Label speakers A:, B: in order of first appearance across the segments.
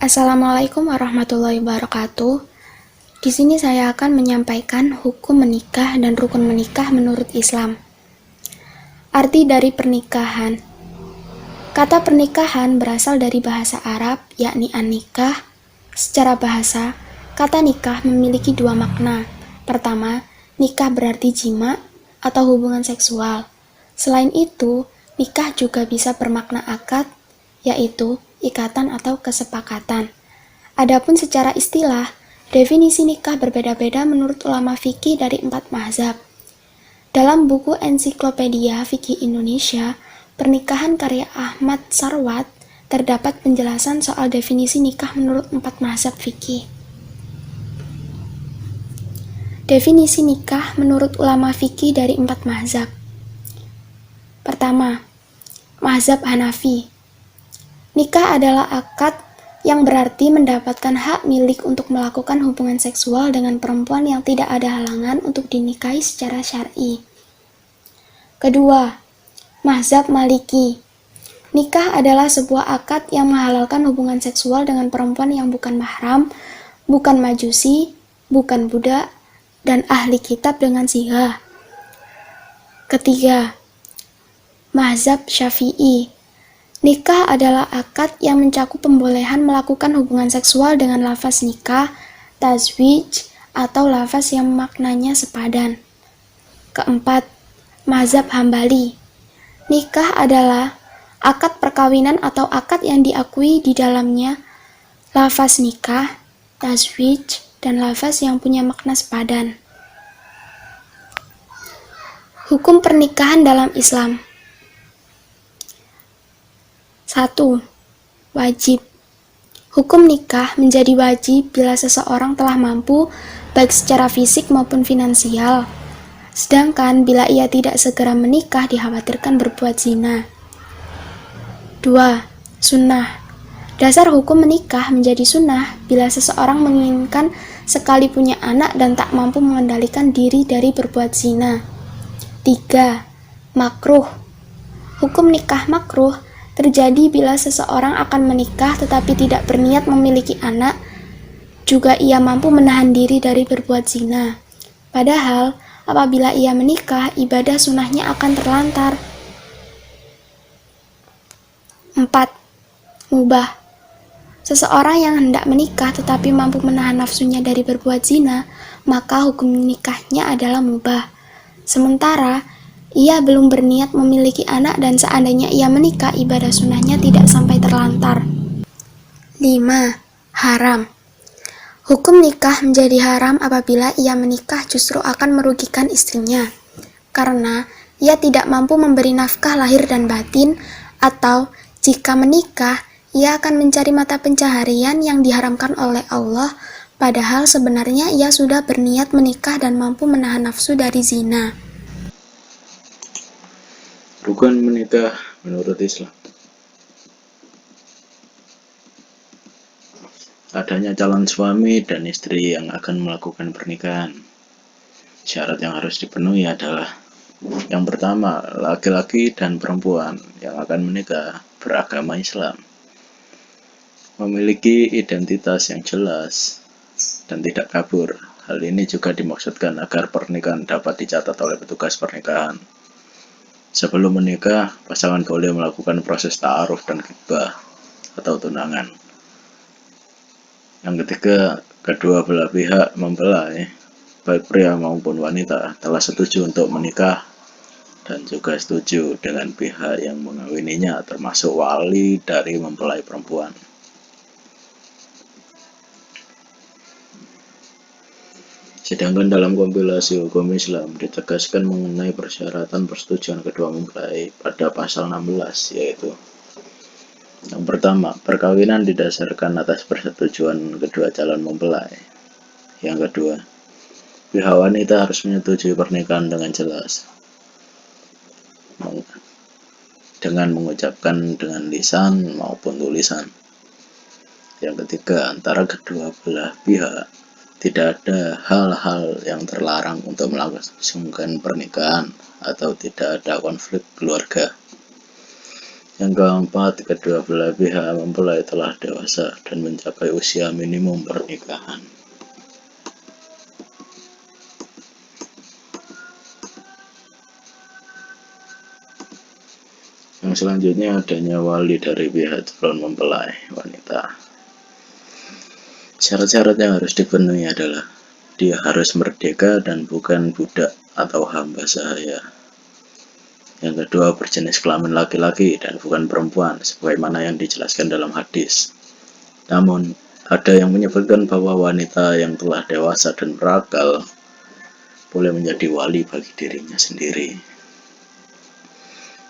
A: Assalamualaikum warahmatullahi wabarakatuh. Di sini saya akan menyampaikan hukum menikah dan rukun menikah menurut Islam. Arti dari pernikahan. Kata pernikahan berasal dari bahasa Arab, yakni an-nikah. Secara bahasa, kata nikah memiliki dua makna. Pertama, nikah berarti jima atau hubungan seksual. Selain itu, nikah juga bisa bermakna akad, yaitu ikatan atau kesepakatan. Adapun secara istilah, definisi nikah berbeda-beda menurut ulama fikih dari 4 mazhab. Dalam buku Ensiklopedia Fikih Indonesia, Pernikahan karya Ahmad Sarwat, terdapat penjelasan soal definisi nikah menurut 4 mazhab fikih. Definisi nikah menurut ulama fikih dari 4 mazhab. Pertama, mazhab Hanafi. Nikah adalah akad yang berarti mendapatkan hak milik untuk melakukan hubungan seksual dengan perempuan yang tidak ada halangan untuk dinikahi secara syar'i. Kedua, mazhab Maliki. Nikah adalah sebuah akad yang menghalalkan hubungan seksual dengan perempuan yang bukan mahram, bukan majusi, bukan budak, dan ahli kitab dengan sigah. Ketiga, mazhab Syafi'i. Nikah adalah akad yang mencakup pembolehan melakukan hubungan seksual dengan lafaz nikah, tazwij, atau lafaz yang maknanya sepadan. Keempat, mazhab Hambali. Nikah adalah akad perkawinan atau akad yang diakui di dalamnya lafaz nikah, tazwij, dan lafaz yang punya makna sepadan. Hukum pernikahan dalam Islam. 1. Wajib. Hukum nikah menjadi wajib bila seseorang telah mampu baik secara fisik maupun finansial. Sedangkan bila ia tidak segera menikah dikhawatirkan berbuat zina. 2. Sunnah. Dasar hukum menikah menjadi sunnah bila seseorang menginginkan sekali punya anak dan tak mampu mengendalikan diri dari berbuat zina. 3. Makruh. Hukum nikah makruh terjadi bila seseorang akan menikah tetapi tidak berniat memiliki anak, juga ia mampu menahan diri dari berbuat zina. Padahal, apabila ia menikah, ibadah sunnahnya akan terlantar. 4. Mubah. Seseorang yang hendak menikah tetapi mampu menahan nafsunya dari berbuat zina, maka hukum nikahnya adalah mubah. Sementara, ia belum berniat memiliki anak dan seandainya ia menikah, ibadah sunnahnya tidak sampai terlantar. 5. Haram. Hukum nikah menjadi haram apabila ia menikah justru akan merugikan istrinya, karena ia tidak mampu memberi nafkah lahir dan batin, atau jika menikah, ia akan mencari mata pencaharian yang diharamkan oleh Allah, padahal sebenarnya ia sudah berniat menikah dan mampu menahan nafsu dari zina.
B: Rukun menikah menurut Islam. Adanya calon suami dan istri yang akan melakukan pernikahan. Syarat yang harus dipenuhi adalah: yang pertama, laki-laki dan perempuan yang akan menikah beragama Islam, memiliki identitas yang jelas dan tidak kabur. Hal ini juga dimaksudkan agar pernikahan dapat dicatat oleh petugas pernikahan. Sebelum menikah, pasangan boleh melakukan proses ta'aruf dan khitbah atau tunangan. Yang ketiga, kedua belah pihak mempelai, baik pria maupun wanita, telah setuju untuk menikah dan juga setuju dengan pihak yang mengawininya, termasuk wali dari mempelai perempuan. Sedangkan dalam kompilasi hukum Islam ditegaskan mengenai persyaratan persetujuan kedua mempelai pada pasal 16, yaitu: yang pertama, perkawinan didasarkan atas persetujuan kedua calon mempelai. Yang kedua, pihak wanita harus menyetujui pernikahan dengan jelas, dengan mengucapkan dengan lisan maupun tulisan. Yang ketiga, antara kedua belah pihak tidak ada hal-hal yang terlarang untuk melangsungkan pernikahan atau tidak ada konflik keluarga. Yang keempat, kedua belah pihak mempelai telah dewasa dan mencapai usia minimum pernikahan. Yang selanjutnya adanya wali dari pihak calon mempelai wanita. Syarat-syarat yang harus dipenuhi adalah dia harus merdeka dan bukan budak atau hamba sahaya. Yang kedua, berjenis kelamin laki-laki dan bukan perempuan, sebagaimana yang dijelaskan dalam hadis. Namun, ada yang menyebutkan bahwa wanita yang telah dewasa dan berakal boleh menjadi wali bagi dirinya sendiri.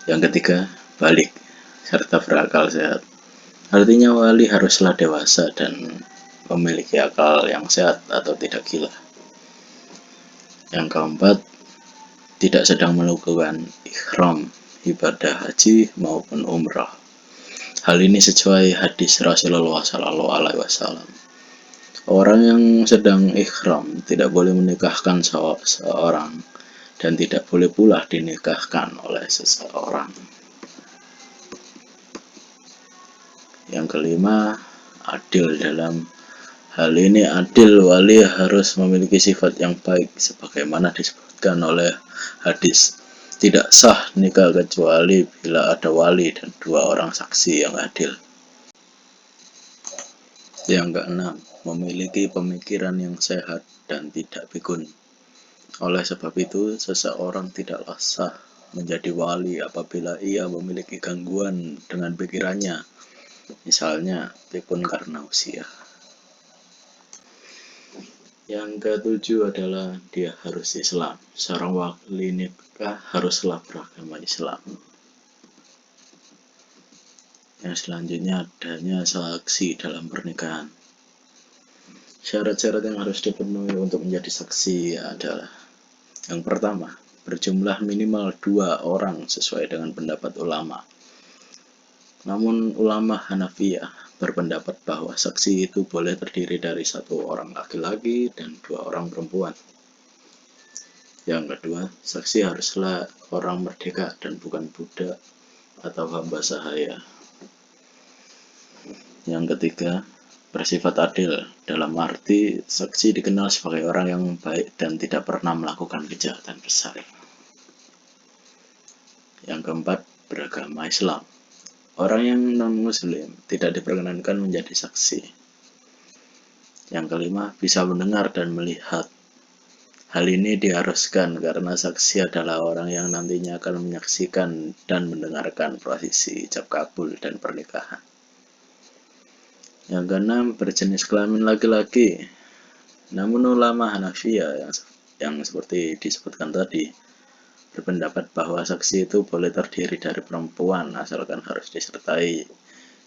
B: Yang ketiga, balik serta berakal sehat. Artinya wali haruslah dewasa dan memiliki akal yang sehat atau tidak gila. Yang keempat, tidak sedang melakukan ihram ibadah haji maupun umrah. Hal ini sesuai hadis Rasulullah SAW. Orang yang sedang ihram tidak boleh menikahkan seorang dan tidak boleh pula dinikahkan oleh seseorang. Yang kelima, adil. Dalam hal ini adil, wali harus memiliki sifat yang baik sebagaimana disebutkan oleh hadis. Tidak sah nikah kecuali bila ada wali dan 2 orang saksi yang adil. Yang keenam, memiliki pemikiran yang sehat dan tidak pikun. Oleh sebab itu, seseorang tidaklah sah menjadi wali apabila ia memiliki gangguan dengan pikirannya, misalnya pikun karena usia. Yang ketujuh adalah dia harus Islam. Seorang wali nikah haruslah beragama Islam. Yang selanjutnya adanya saksi dalam pernikahan. Syarat-syarat yang harus dipenuhi untuk menjadi saksi adalah: yang pertama, berjumlah minimal 2 orang sesuai dengan pendapat ulama. Namun ulama Hanafiyah berpendapat bahwa saksi itu boleh terdiri dari 1 orang laki-laki dan 2 orang perempuan. Yang kedua, saksi haruslah orang merdeka dan bukan budak atau hamba sahaya. Yang ketiga, bersifat adil, dalam arti saksi dikenal sebagai orang yang baik dan tidak pernah melakukan kejahatan besar. Yang keempat, beragama Islam. Orang yang non-muslim tidak diperkenankan menjadi saksi. Yang kelima, bisa mendengar dan melihat. Hal ini diharuskan karena saksi adalah orang yang nantinya akan menyaksikan dan mendengarkan prosesi ijab kabul dan pernikahan. Yang keenam, berjenis kelamin laki-laki. Namun ulama Hanafiyah yang seperti disebutkan tadi berpendapat bahwa saksi itu boleh terdiri dari perempuan asalkan harus disertai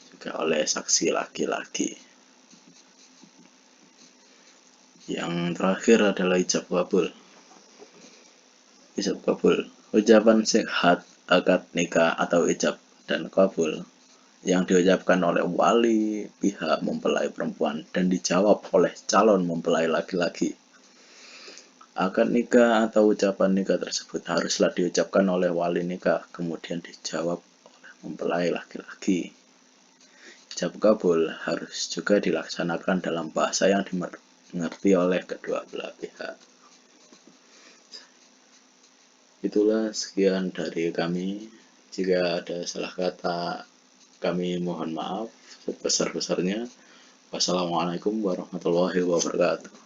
B: juga oleh saksi laki-laki. Yang terakhir adalah ijab kabul. Ijab kabul, ucapan sihat akad nikah atau ijab dan kabul yang diucapkan oleh wali pihak mempelai perempuan dan dijawab oleh calon mempelai laki-laki. Akad nikah atau ucapan nikah tersebut haruslah diucapkan oleh wali nikah, kemudian dijawab oleh mempelai laki-laki. Ijab kabul harus juga dilaksanakan dalam bahasa yang dimengerti oleh kedua belah pihak. Itulah sekian dari kami. Jika ada salah kata, kami mohon maaf sebesar-besarnya. Wassalamualaikum warahmatullahi wabarakatuh.